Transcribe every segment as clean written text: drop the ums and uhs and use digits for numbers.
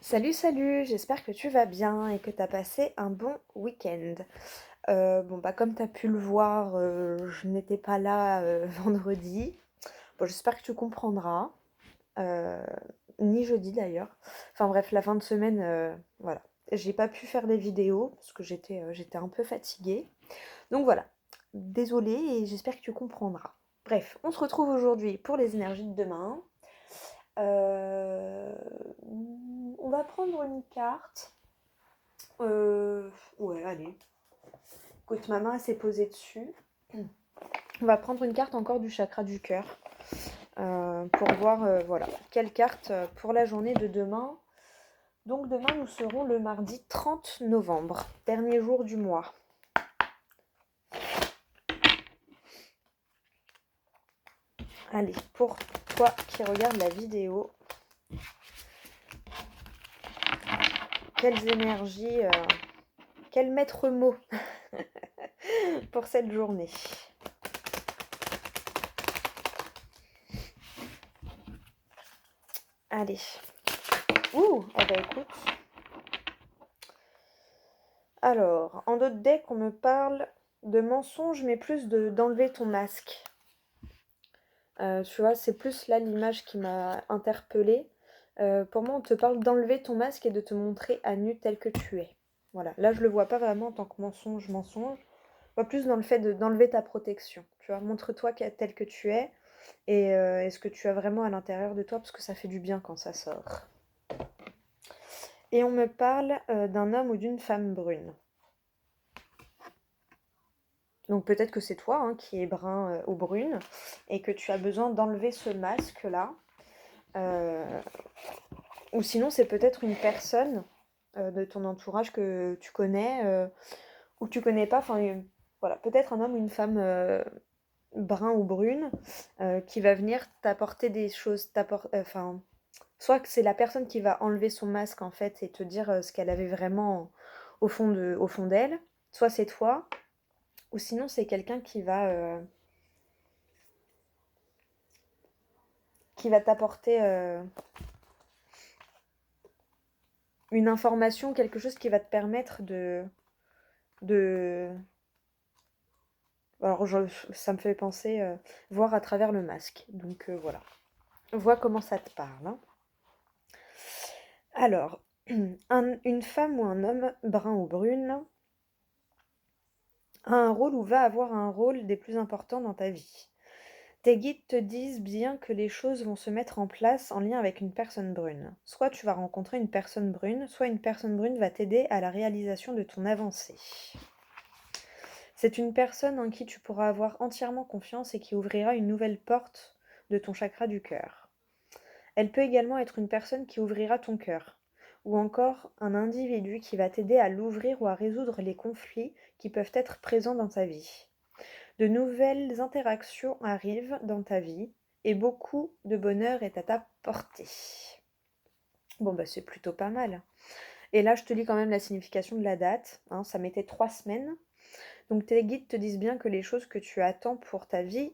Salut, salut, j'espère que tu vas bien et que tu as passé un bon week-end. Comme tu as pu le voir, je n'étais pas là vendredi. Bon, j'espère que tu comprendras. euh, Ni jeudi d'ailleurs. Enfin bref, la fin de semaine, voilà. J'ai pas pu faire des vidéos parce que j'étais un peu fatiguée. Donc voilà, désolée et j'espère que tu comprendras. Bref, on se retrouve aujourd'hui pour les énergies de demain. Euh, on va prendre une carte. Euh, ouais, allez. Écoute, ma main elle s'est posée dessus. On va prendre une carte encore du chakra du cœur pour voir voilà, quelle carte pour la journée de demain. Donc demain, nous serons le mardi 30 novembre, dernier jour du mois. Allez, pour toi qui regardes la vidéo, quelles énergies, quel maître mot pour cette journée. Allez. Ouh, eh ben écoute. Alors, en d'autres decks, on me parle de mensonge, mais plus d'enlever ton masque. Tu vois, c'est plus là l'image qui m'a interpellée. Pour moi, on te parle d'enlever ton masque et de te montrer à nu tel que tu es. Voilà, là je le vois pas vraiment en tant que mensonge, mensonge. Je vois plus dans le fait d'enlever ta protection. Tu vois, montre-toi tel que tu es et ce que tu as vraiment à l'intérieur de toi parce que ça fait du bien quand ça sort. Et on me parle d'un homme ou d'une femme brune. Donc peut-être que c'est toi hein, qui es brun ou brune et que tu as besoin d'enlever ce masque-là. Euh, ou sinon c'est peut-être une personne de ton entourage que tu connais ou que tu connais pas. Enfin voilà, peut-être un homme ou une femme brun ou brune qui va venir t'apporter des choses. Enfin, soit que c'est la personne qui va enlever son masque en fait et te dire ce qu'elle avait vraiment au fond d'elle. Soit c'est toi, ou sinon c'est quelqu'un qui va t'apporter une information, quelque chose qui va te permettre de... Alors, ça me fait penser voir à travers le masque. Donc, voilà. Vois comment ça te parle. Hein. Alors, une femme ou un homme, brun ou brune, a un rôle ou va avoir un rôle des plus importants dans ta vie. Tes guides te disent bien que les choses vont se mettre en place en lien avec une personne brune. Soit tu vas rencontrer une personne brune, soit une personne brune va t'aider à la réalisation de ton avancée. C'est une personne en qui tu pourras avoir entièrement confiance et qui ouvrira une nouvelle porte de ton chakra du cœur. Elle peut également être une personne qui ouvrira ton cœur, ou encore un individu qui va t'aider à l'ouvrir ou à résoudre les conflits qui peuvent être présents dans ta vie. De nouvelles interactions arrivent dans ta vie et beaucoup de bonheur est à ta portée. Bon bah c'est plutôt pas mal. Et là je te lis quand même la signification de la date, hein, ça mettait 3 semaines. Donc tes guides te disent bien que les choses que tu attends pour ta vie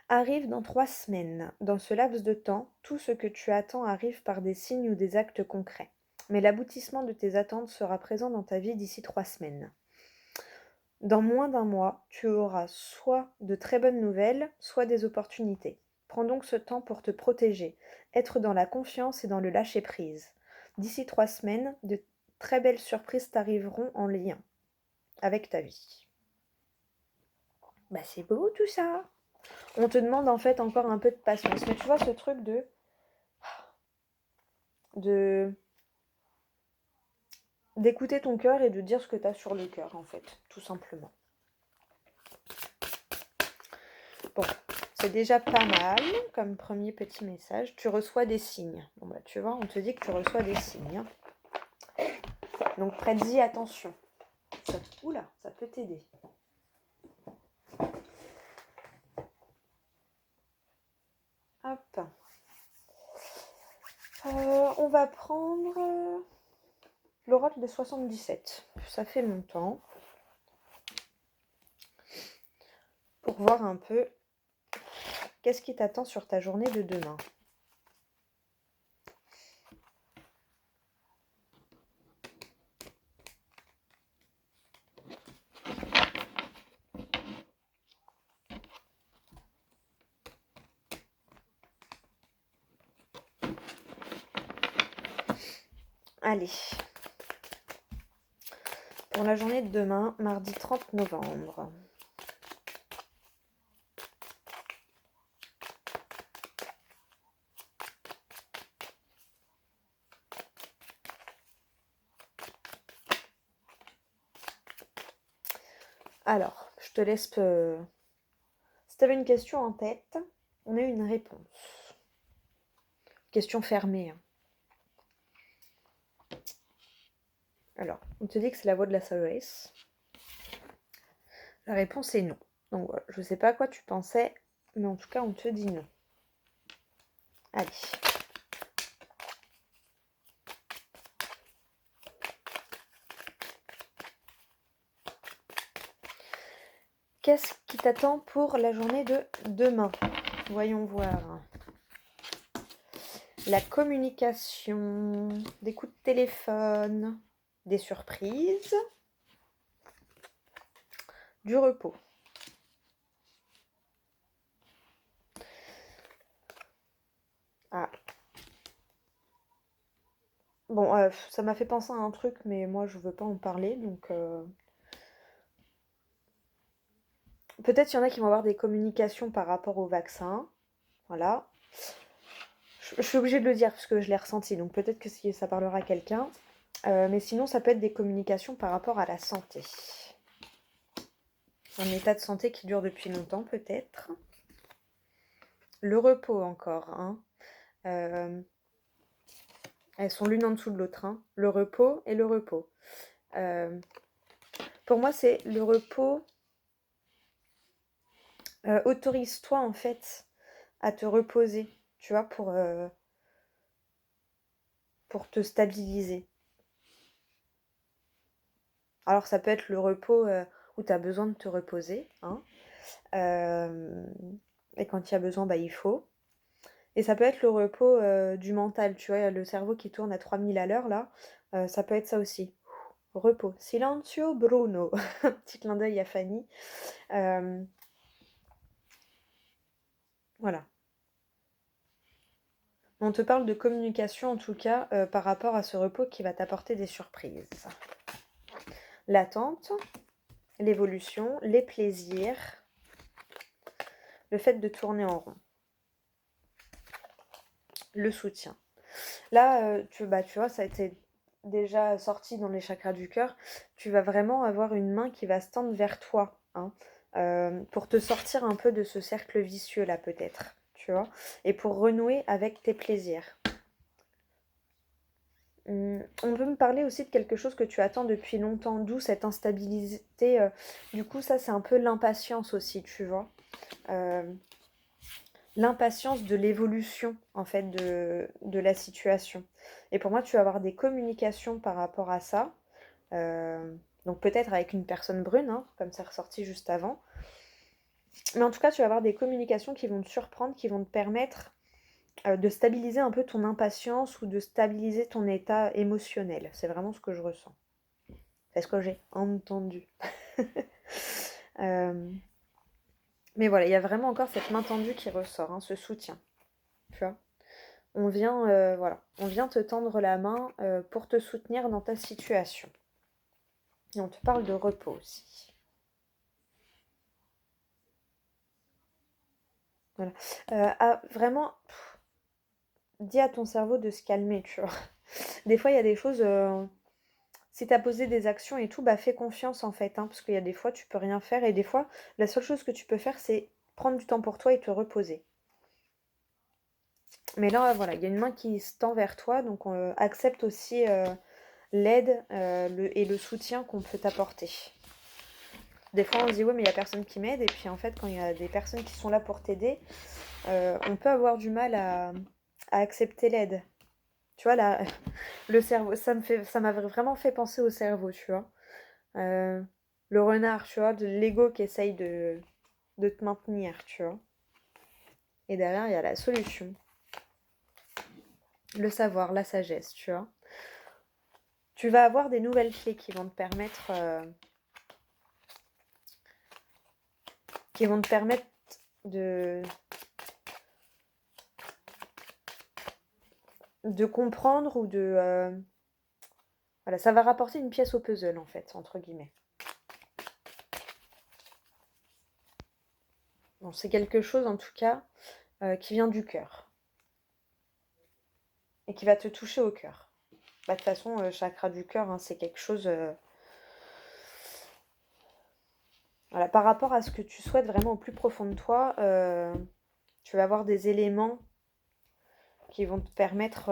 arrivent dans 3 semaines. Dans ce laps de temps, tout ce que tu attends arrive par des signes ou des actes concrets. Mais l'aboutissement de tes attentes sera présent dans ta vie d'ici 3 semaines. Dans moins d'un mois, tu auras soit de très bonnes nouvelles, soit des opportunités. Prends donc ce temps pour te protéger, être dans la confiance et dans le lâcher-prise. D'ici 3 semaines, de très belles surprises t'arriveront en lien avec ta vie. Bah c'est beau tout ça. On te demande en fait encore un peu de patience. Mais tu vois ce truc de d'écouter ton cœur et de dire ce que tu as sur le cœur en fait, tout simplement. Bon, c'est déjà pas mal comme premier petit message. Tu reçois des signes. Bon bah tu vois, on te dit que tu reçois des signes. Donc prête-y attention. Oula, ça peut t'aider. Hop. On va prendre l'oracle de 77. Ça fait longtemps. Pour voir un peu qu'est-ce qui t'attend sur ta journée de demain. Allez, pour la journée de demain, mardi 30 novembre. Alors, je te laisse... Si tu avais une question en tête, on a eu une réponse. Question fermée. Hein. Alors, on te dit que c'est la voie de la sagesse. La réponse est non. Donc voilà, je sais pas à quoi tu pensais, mais en tout cas, on te dit non. Allez. Qu'est-ce qui t'attend pour la journée de demain? Voyons voir. La communication, des coups de téléphone, des surprises, du repos. Ah. Bon, ça m'a fait penser à un truc, mais moi je veux pas en parler, donc peut-être il y en a qui vont avoir des communications par rapport au vaccin. Voilà. Je suis obligée de le dire parce que je l'ai ressenti, donc peut-être que si ça parlera à quelqu'un. Mais sinon, ça peut être des communications par rapport à la santé. Un état de santé qui dure depuis longtemps, peut-être. Le repos encore. Hein. Elles sont l'une en dessous de l'autre. Hein. Le repos et le repos. Pour moi, c'est le repos. Autorise-toi, en fait, à te reposer, tu vois, pour te stabiliser. Alors, ça peut être le repos où tu as besoin de te reposer. Hein. Et quand il y a besoin, bah, il faut. Et ça peut être le repos du mental, tu vois, le cerveau qui tourne à 3000 à l'heure, là. Ça peut être ça aussi. Repos. Silenzio Bruno. Petit clin d'œil à Fanny. Voilà. On te parle de communication, en tout cas, par rapport à ce repos qui va t'apporter des surprises. L'attente, l'évolution, les plaisirs, le fait de tourner en rond. Le soutien. Là, tu vois, ça a été déjà sorti dans les chakras du cœur. Tu vas vraiment avoir une main qui va se tendre vers toi, hein, pour te sortir un peu de ce cercle vicieux là, peut-être, tu vois, et pour renouer avec tes plaisirs. On peut me parler aussi de quelque chose que tu attends depuis longtemps, d'où cette instabilité. Du coup, ça, c'est un peu l'impatience aussi, tu vois. L'impatience de l'évolution, en fait, de la situation. Et pour moi, tu vas avoir des communications par rapport à ça. Donc peut-être avec une personne brune, hein, comme c'est ressorti juste avant. Mais en tout cas, tu vas avoir des communications qui vont te surprendre, qui vont te permettre de stabiliser un peu ton impatience ou de stabiliser ton état émotionnel. C'est vraiment ce que je ressens. C'est ce que j'ai entendu. Mais voilà, il y a vraiment encore cette main tendue qui ressort, hein, ce soutien. Tu vois, on vient te tendre la main pour te soutenir dans ta situation. Et on te parle de repos aussi. Voilà. Vraiment, dis à ton cerveau de se calmer, tu vois. Des fois, il y a des choses... si tu as posé des actions et tout, bah fais confiance en fait, hein, parce qu'il y a des fois, tu peux rien faire. Et des fois, la seule chose que tu peux faire, c'est prendre du temps pour toi et te reposer. Mais là, voilà, il y a une main qui se tend vers toi, donc accepte aussi l'aide et le soutien qu'on peut t'apporter. Des fois, on se dit, ouais, mais il n'y a personne qui m'aide. Et puis, en fait, quand il y a des personnes qui sont là pour t'aider, on peut avoir du mal à accepter l'aide. Tu vois, là, le cerveau, ça m'a vraiment fait penser au cerveau, tu vois. Le renard, tu vois, de l'ego qui essaye de te maintenir, tu vois. Et derrière, il y a la solution. Le savoir, la sagesse, tu vois. Tu vas avoir des nouvelles clés qui vont te permettre... de comprendre ou Voilà, ça va rapporter une pièce au puzzle, en fait, entre guillemets. Bon, c'est quelque chose, en tout cas, qui vient du cœur. Et qui va te toucher au cœur. Bah, de toute façon, chakra du cœur, hein, c'est quelque chose... Voilà, par rapport à ce que tu souhaites vraiment au plus profond de toi, tu vas avoir des éléments qui vont te permettre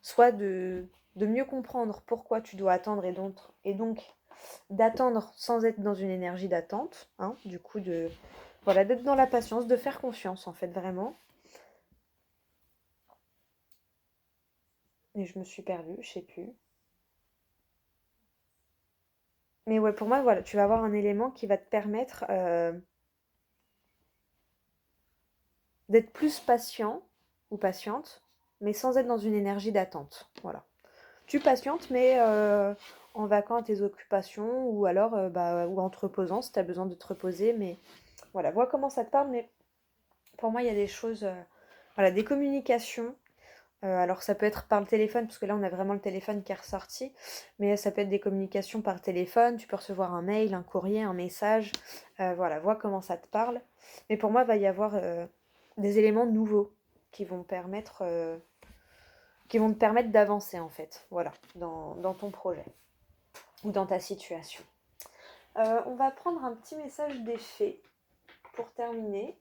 soit de mieux comprendre pourquoi tu dois attendre et donc d'attendre sans être dans une énergie d'attente, hein, du coup voilà, d'être dans la patience, de faire confiance en fait vraiment. Et je me suis perdue, je sais plus. Mais ouais, pour moi, voilà, tu vas avoir un élément qui va te permettre d'être plus patient ou patiente, mais sans être dans une énergie d'attente. Voilà. Tu patientes, mais en vaquant à tes occupations ou alors ou en te reposant si tu as besoin de te reposer. Mais voilà, vois comment ça te parle. Mais pour moi, il y a des choses, voilà, des communications. Alors ça peut être par le téléphone, parce que là on a vraiment le téléphone qui est ressorti, mais ça peut être des communications par téléphone, tu peux recevoir un mail, un courrier, un message, voilà, vois comment ça te parle. Mais pour moi, il va y avoir des éléments nouveaux qui vont qui vont te permettre d'avancer en fait, voilà, dans ton projet ou dans ta situation. On va prendre un petit message d'effet pour terminer,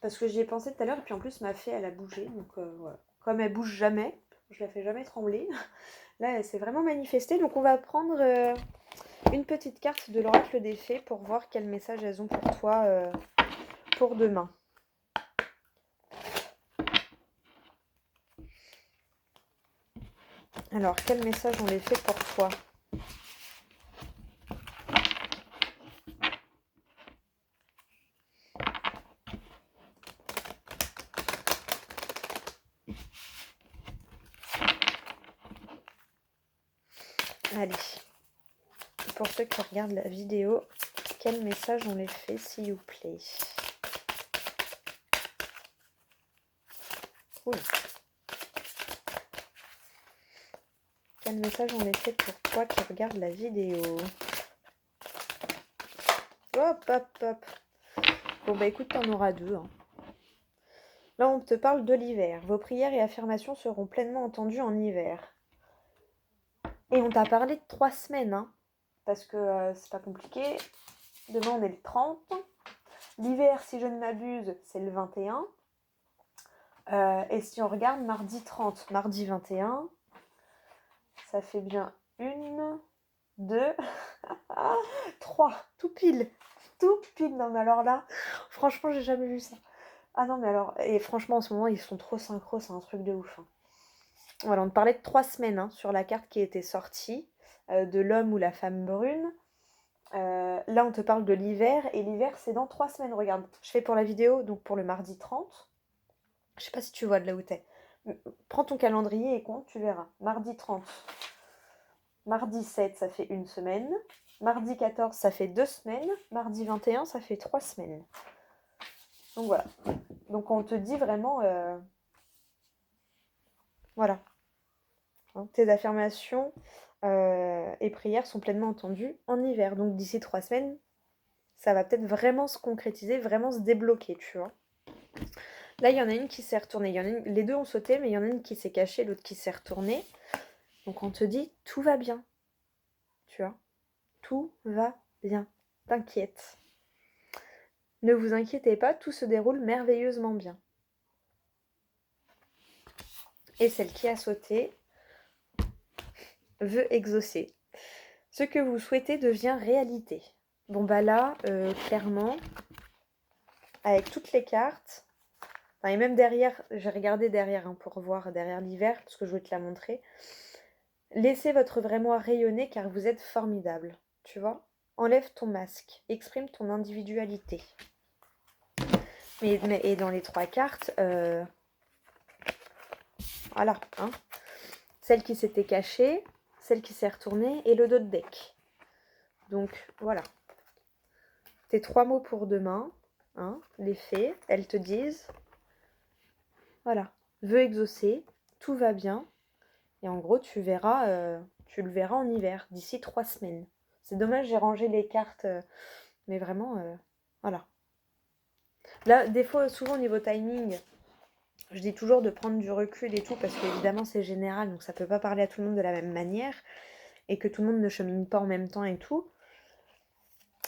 parce que j'y ai pensé tout à l'heure, et puis en plus ma fée elle a bougé, donc voilà. Comme elle bouge jamais, je la fais jamais trembler. Là elle s'est vraiment manifestée, donc on va prendre une petite carte de l'oracle des fées pour voir quel message elles ont pour toi pour demain. Alors, quel message on les fait pour toi? Allez, pour ceux qui regardent la vidéo, quel message on les fait, s'il vous plaît? Cool. Quel message on les fait pour toi qui regarde la vidéo? Hop, hop, hop. Bon, bah écoute, t'en auras deux. Hein. Là, on te parle de l'hiver. Vos prières et affirmations seront pleinement entendues en hiver. Et on t'a parlé de 3 semaines, hein, parce que c'est pas compliqué. Demain, on est le 30. L'hiver, si je ne m'abuse, c'est le 21. Et si on regarde mardi 30, mardi 21, ça fait bien 1, 2, 3, tout pile. Tout pile. Non, mais alors là, franchement, j'ai jamais vu ça. Ah non, mais alors, et franchement, en ce moment, ils sont trop synchro, c'est un truc de ouf. Hein. Voilà, on te parlait de 3 semaines hein, sur la carte qui était sortie, de l'homme ou la femme brune. Là, on te parle de l'hiver, et l'hiver, c'est dans 3 semaines. Regarde, je fais pour la vidéo, donc pour le mardi 30. Je sais pas si tu vois de là où t'es. Prends ton calendrier et compte, tu verras. Mardi 30. Mardi 7, ça fait 1 semaine. Mardi 14, ça fait 2 semaines. Mardi 21, ça fait 3 semaines. Donc voilà. Donc on te dit vraiment... voilà. Hein, tes affirmations et prières sont pleinement entendues en hiver. Donc d'ici 3 semaines, ça va peut-être vraiment se concrétiser, vraiment se débloquer, tu vois. Là, il y en a une qui s'est retournée. Les deux ont sauté, mais il y en a une qui s'est cachée, l'autre qui s'est retournée. Donc on te dit, tout va bien. Tu vois, tout va bien. T'inquiète. Ne vous inquiétez pas, tout se déroule merveilleusement bien. Et celle qui a sauté veut exaucer. Ce que vous souhaitez devient réalité. Bon bah là, clairement, avec toutes les cartes, et même derrière, j'ai regardé derrière hein, pour voir derrière l'hiver, parce que je voulais te la montrer. Laissez votre vrai moi rayonner car vous êtes formidable. Tu vois? Enlève ton masque, exprime ton individualité. Et dans les 3 cartes, voilà, hein. Celle qui s'était cachée, celle qui s'est retournée et le dos de deck. Donc voilà. Tes 3 mots pour demain, hein, les fées, elles te disent, voilà, veux exaucer, tout va bien, Et en gros, tu le verras en hiver, d'ici 3 semaines. C'est dommage, j'ai rangé les cartes, mais vraiment, voilà. Là, des fois, souvent au niveau timing, je dis toujours de prendre du recul et tout, parce qu'évidemment c'est général, donc ça peut pas parler à tout le monde de la même manière, et que tout le monde ne chemine pas en même temps et tout.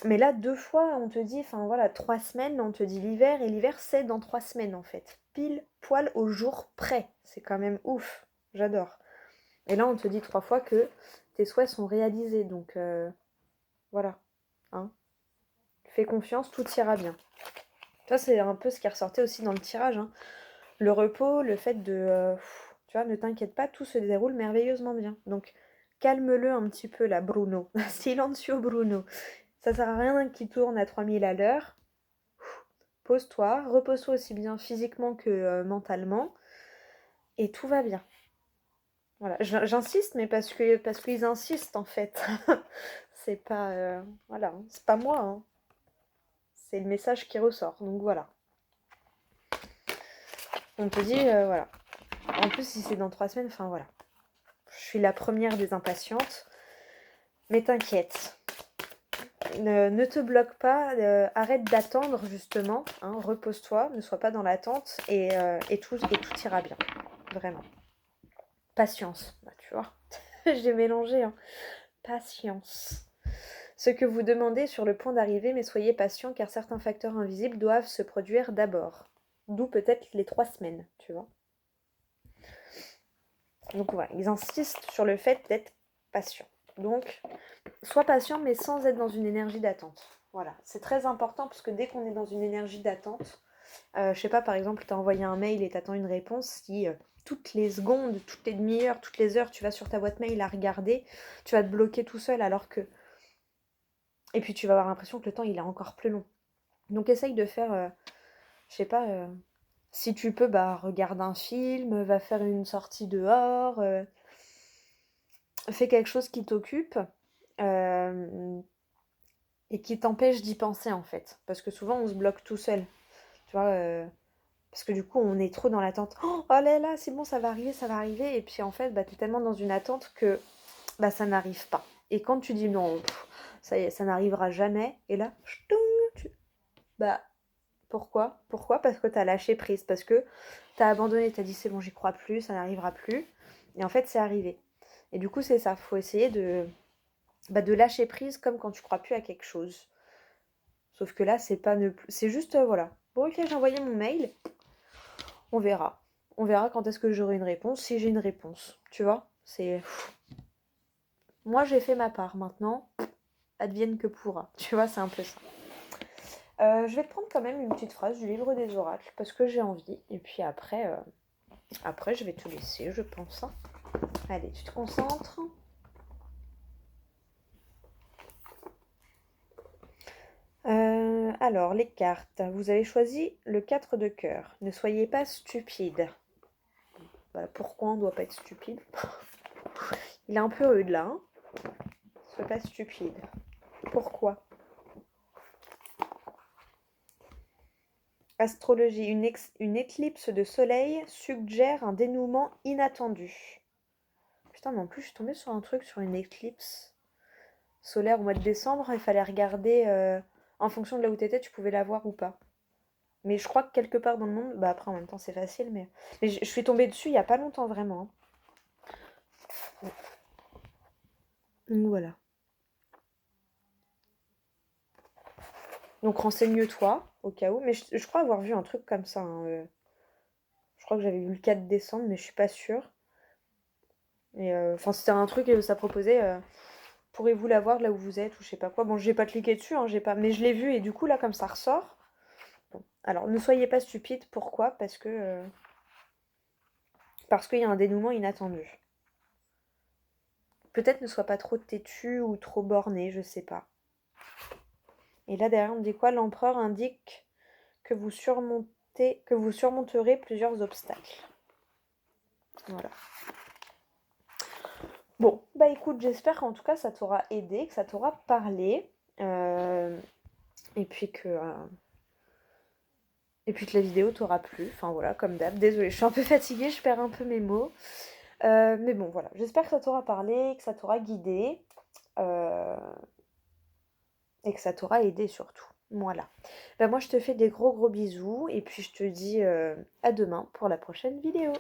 Mais là, 2 fois, on te dit, enfin voilà, 3 semaines, on te dit l'hiver, et l'hiver c'est dans 3 semaines en fait. Pile poil au jour près. C'est quand même ouf. J'adore. Et là, on te dit 3 fois que tes souhaits sont réalisés, donc voilà. Hein. Fais confiance, tout ira bien. Ça, c'est un peu ce qui ressortait aussi dans le tirage. Hein. Le repos, le fait de... tu vois, ne t'inquiète pas, tout se déroule merveilleusement bien. Donc, calme-le un petit peu là, Bruno. Silencio, Bruno. Ça sert à rien qu'il tourne à 3000 à l'heure. Pose-toi, repose-toi aussi bien physiquement que mentalement. Et tout va bien. Voilà, j'insiste, mais parce qu'ils insistent en fait. C'est pas... voilà, hein. C'est pas moi. Hein. C'est le message qui ressort. Donc voilà. On te dit, voilà. En plus, si c'est dans 3 semaines, enfin voilà. Je suis la première des impatientes. Mais t'inquiète. Ne te bloque pas. Arrête d'attendre, justement. Hein, repose-toi. Ne sois pas dans l'attente. Et tout ira bien. Vraiment. Patience. Bah, tu vois. J'ai mélangé. Hein. Patience. Ce que vous demandez est sur le point d'arriver, mais soyez patient car certains facteurs invisibles doivent se produire d'abord. D'où peut-être les 3 semaines, tu vois. Donc voilà, ils insistent sur le fait d'être patient. Donc, sois patient, mais sans être dans une énergie d'attente. Voilà, c'est très important parce que dès qu'on est dans une énergie d'attente, je sais pas, par exemple, tu as envoyé un mail et tu attends une réponse, si toutes les secondes, toutes les demi-heures, toutes les heures, tu vas sur ta boîte mail à regarder, tu vas te bloquer tout seul alors que... Et puis tu vas avoir l'impression que le temps, il est encore plus long. Donc essaye de faire, je sais pas, si tu peux, bah regarde un film, va faire une sortie dehors, fais quelque chose qui t'occupe et qui t'empêche d'y penser en fait. Parce que souvent on se bloque tout seul, tu vois, parce que du coup on est trop dans l'attente. Oh là là, c'est bon, ça va arriver, ça va arriver. Et puis en fait, bah, t'es tellement dans une attente que bah, ça n'arrive pas. Et quand tu dis non, ça y est, ça n'arrivera jamais, et là, ch'toung, bah pourquoi? Pourquoi? Parce que t'as lâché prise, parce que t'as abandonné, t'as dit c'est bon, j'y crois plus, ça n'arrivera plus. Et en fait, c'est arrivé. Et du coup, c'est ça, faut essayer de lâcher prise comme quand tu crois plus à quelque chose. Sauf que là, c'est pas ne plus. C'est juste, voilà. Bon, ok, j'ai envoyé mon mail, on verra. On verra quand est-ce que j'aurai une réponse, si j'ai une réponse. Tu vois? C'est. Moi, j'ai fait ma part. Maintenant, advienne que pourra. Tu vois, c'est un peu ça. Je vais te prendre quand même une petite phrase du livre des oracles parce que j'ai envie. Et puis après, je vais te laisser, je pense. Hein. Allez, tu te concentres. Alors, les cartes. Vous avez choisi le 4 de cœur. Ne soyez pas stupide. Voilà, pourquoi on ne doit pas être stupide? Il est un peu rude là. Hein. Ne soyez pas stupide. Pourquoi? Astrologie. Une éclipse de soleil suggère un dénouement inattendu. Putain, mais en plus, je suis tombée sur un truc sur une éclipse solaire au mois de décembre. Il fallait regarder en fonction de là où t'étais, tu pouvais la voir ou pas. Mais je crois que quelque part dans le monde, bah après en même temps c'est facile, mais je suis tombée dessus il y a pas longtemps vraiment. Hein. Donc voilà. Donc renseigne-toi au cas où, mais je crois avoir vu un truc comme ça. Hein. Je crois que j'avais vu le 4 décembre, mais je suis pas sûre. Et enfin c'était un truc et ça proposait. Pourrez-vous la voir là où vous êtes ou je sais pas quoi. Bon, j'ai pas cliqué dessus, hein, j'ai pas, mais je l'ai vu et du coup là comme ça ressort. Bon. Alors ne soyez pas stupide. Pourquoi? Parce qu'il y a un dénouement inattendu. Peut-être ne sois pas trop têtu ou trop borné, je sais pas. Et là derrière on dit quoi? L'empereur indique que vous surmonterez plusieurs obstacles. Voilà. Bon, bah écoute, j'espère qu'en tout cas ça t'aura aidé, que ça t'aura parlé. Et puis que la vidéo t'aura plu. Enfin voilà, comme d'hab. Désolée, je suis un peu fatiguée, je perds un peu mes mots. Mais bon, voilà, j'espère que ça t'aura parlé, que ça t'aura guidé, et que ça t'aura aidé surtout. Voilà. Bah, moi, je te fais des gros bisous et puis je te dis, à demain pour la prochaine vidéo.